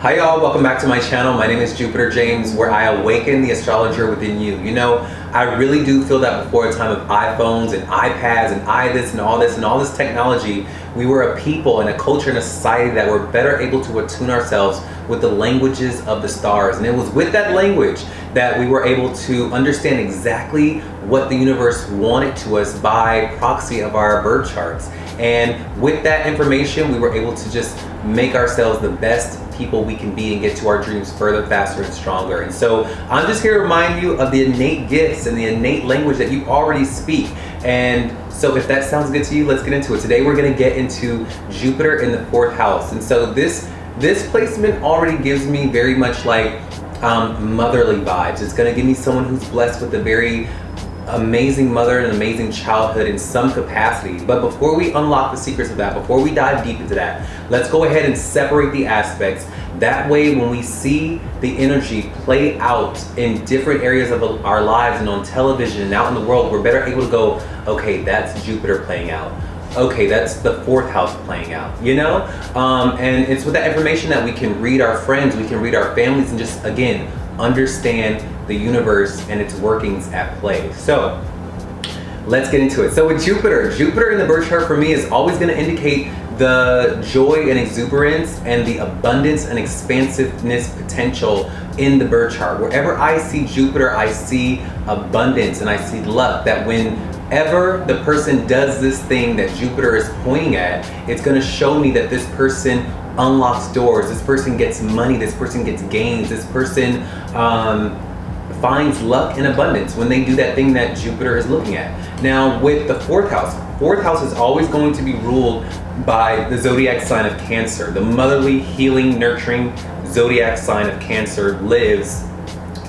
Hi y'all, welcome back to my channel. My name is Jupiter James, where I awaken the astrologer within you. You know, I really do feel that before a time of iPhones and iPads and this and all this technology, we were a people and a culture and a society that were better able to attune ourselves with the languages of the stars. And it was with that language that we were able to understand exactly what the universe wanted to us by proxy of our birth charts. And with that information, we were able to just make ourselves the best people we can be and get to our dreams further, faster, and stronger. And so I'm just here to remind you of the innate gifts and the innate language that you already speak. And so if that sounds good to you, let's get into it. Today we're going to get into Jupiter in the 4th house. And so this placement already gives me very much like motherly vibes. It's going to give me someone who's blessed with a very amazing mother and amazing childhood in some capacity. But before we unlock the secrets of that, before we dive deep into that, let's go ahead and separate the aspects. That way, when we see the energy play out in different areas of our lives and on television and out in the world, we're better able to go, okay, that's Jupiter playing out. Okay, that's the 4th house playing out, you know? And it's with that information that we can read our friends, we can read our families, and just, again, understand the universe and its workings at play. So let's get into it. So with Jupiter in the birth chart for me is always going to indicate the joy and exuberance and the abundance and expansiveness potential in the birth chart. Wherever I see Jupiter, I see abundance and I see luck, that whenever the person does this thing that Jupiter is pointing at, it's going to show me that this person unlocks doors, this person gets money, this person gets gains, this person finds luck and abundance when they do that thing that Jupiter is looking at. Now with the 4th house is always going to be ruled by the zodiac sign of Cancer. The motherly, healing, nurturing zodiac sign of Cancer lives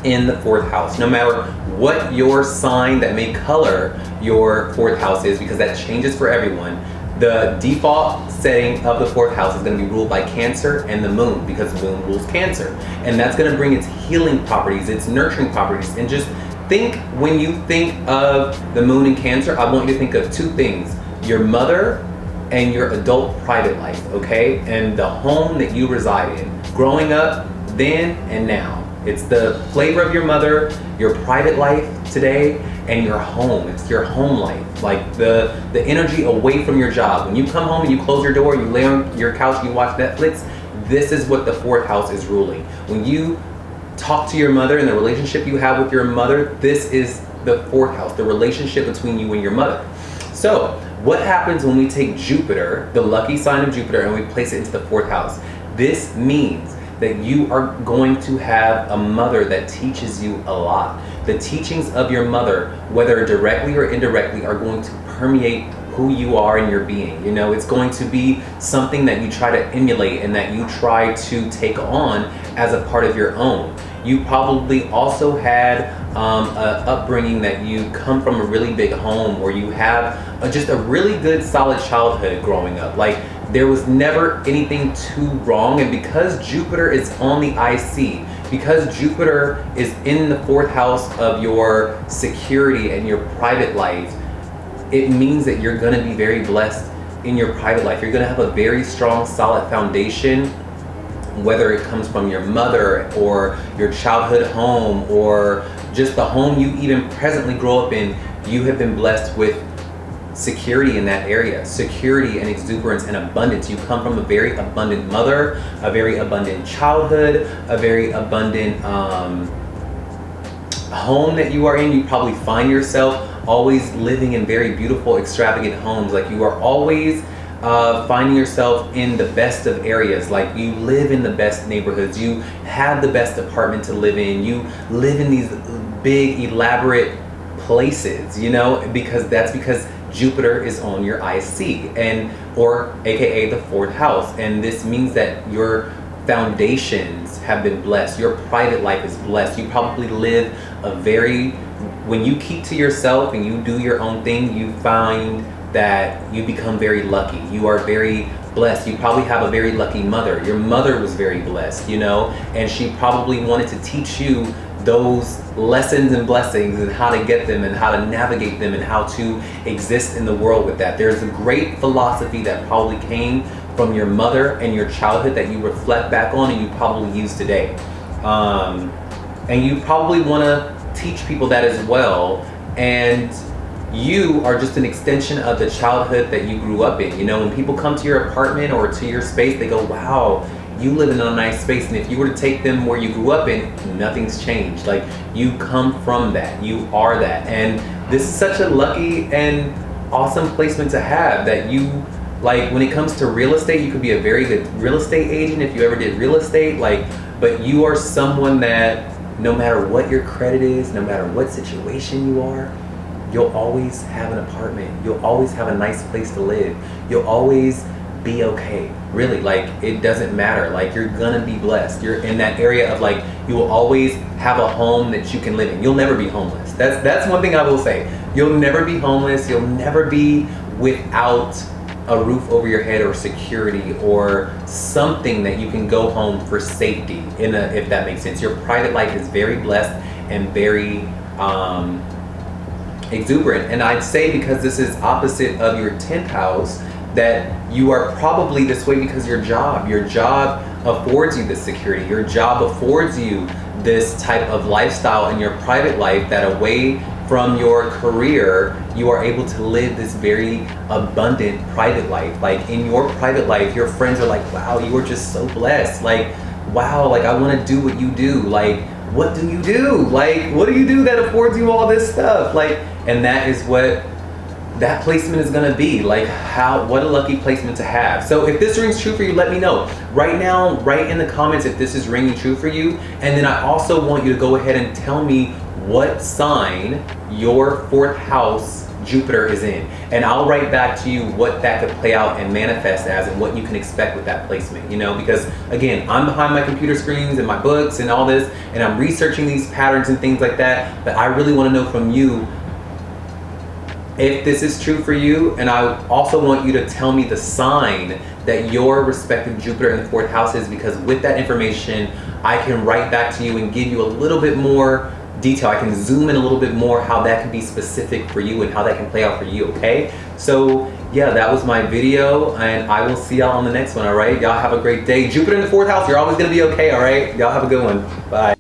in the 4th house. No matter what your sign that may color your 4th house is, because that changes for everyone, the default setting of the 4th house is going to be ruled by Cancer and the moon, because the moon rules Cancer. And that's going to bring its healing properties, its nurturing properties. And just think, when you think of the moon in Cancer, I want you to think of 2 things: your mother and your adult private life, okay? And the home that you reside in, growing up then and now. It's the flavor of your mother, your private life today, and your home. It's your home life, like the energy away from your job. When you come home and you close your door, you lay on your couch, you watch Netflix, this is what the 4th house is ruling. When you talk to your mother and the relationship you have with your mother, this is the 4th house, the relationship between you and your mother. So what happens when we take Jupiter, the lucky sign of Jupiter, and we place it into the 4th house? This means that you are going to have a mother that teaches you a lot. The teachings of your mother, whether directly or indirectly, are going to permeate who you are in your being. You know, it's going to be something that you try to emulate and that you try to take on as a part of your own. You probably also had an upbringing that you come from a really big home, or you have just a really good solid childhood growing up. Like, there was never anything too wrong. And because Jupiter is on the IC, because Jupiter is in the 4th house of your security and your private life, it means that you're going to be very blessed in your private life. You're going to have a very strong, solid foundation, whether it comes from your mother or your childhood home or just the home you even presently grow up in. You have been blessed with security in that area, security and exuberance and abundance. You come from a very abundant mother, a very abundant childhood, a very abundant home that you are in. You probably find yourself always living in very beautiful, extravagant homes. Like, you are always finding yourself in the best of areas. Like, you live in the best neighborhoods, you have the best apartment to live in, you live in these big, elaborate places, you know, because Jupiter is on your IC, or aka the 4th house. And this means that your foundations have been blessed, your private life is blessed. You probably live when you keep to yourself and you do your own thing, you find that you become very lucky. You are very blessed. You probably have a very lucky mother. Your mother was very blessed, you know, and she probably wanted to teach you those lessons and blessings and how to get them and how to navigate them and how to exist in the world with that. There's a great philosophy that probably came from your mother and your childhood that you reflect back on and you probably use today. And you probably want to teach people that as well. And you are just an extension of the childhood that you grew up in. You know, when people come to your apartment or to your space, they go, wow, you live in a nice space. And if you were to take them where you grew up in, nothing's changed. Like, you come from that, you are that. And this is such a lucky and awesome placement to have, that you, like, when it comes to real estate, you could be a very good real estate agent if you ever did real estate, like, but you are someone that no matter what your credit is, no matter what situation you are, you'll always have an apartment. You'll always have a nice place to live. You'll always be okay. Really, like, it doesn't matter. Like, you're gonna be blessed. You're in that area of, like, you will always have a home that you can live in. You'll never be homeless. That's one thing I will say. You'll never be homeless. You'll never be without a roof over your head or security or something that you can go home for safety, if that makes sense. Your private life is very blessed and very exuberant. And I'd say, because this is opposite of your 10th house, that you are probably this way because your job affords you this security. Your job affords you this type of lifestyle in your private life, that away from your career, you are able to live this very abundant private life. Like, in your private life, your friends are like, wow, you are just so blessed. Like, wow, like, I want to do what you do. Like, what do you do? Like, what do you do that affords you all this stuff? Like, and that is what that placement is gonna be. Like, what a lucky placement to have. So if this rings true for you, let me know. Right now, write in the comments if this is ringing true for you. And then I also want you to go ahead and tell me what sign your 4th house Jupiter is in. And I'll write back to you what that could play out and manifest as, and what you can expect with that placement, you know, because again, I'm behind my computer screens and my books and all this, and I'm researching these patterns and things like that, but I really want to know from you if this is true for you. And I also want you to tell me the sign that your respective Jupiter in the 4th house is, because with that information, I can write back to you and give you a little bit more detail. I can zoom in a little bit more how that can be specific for you and how that can play out for you, okay? So yeah, that was my video, and I will see y'all on the next one, all right? Y'all have a great day. Jupiter in the 4th house, you're always gonna be okay, all right? Y'all have a good one. Bye.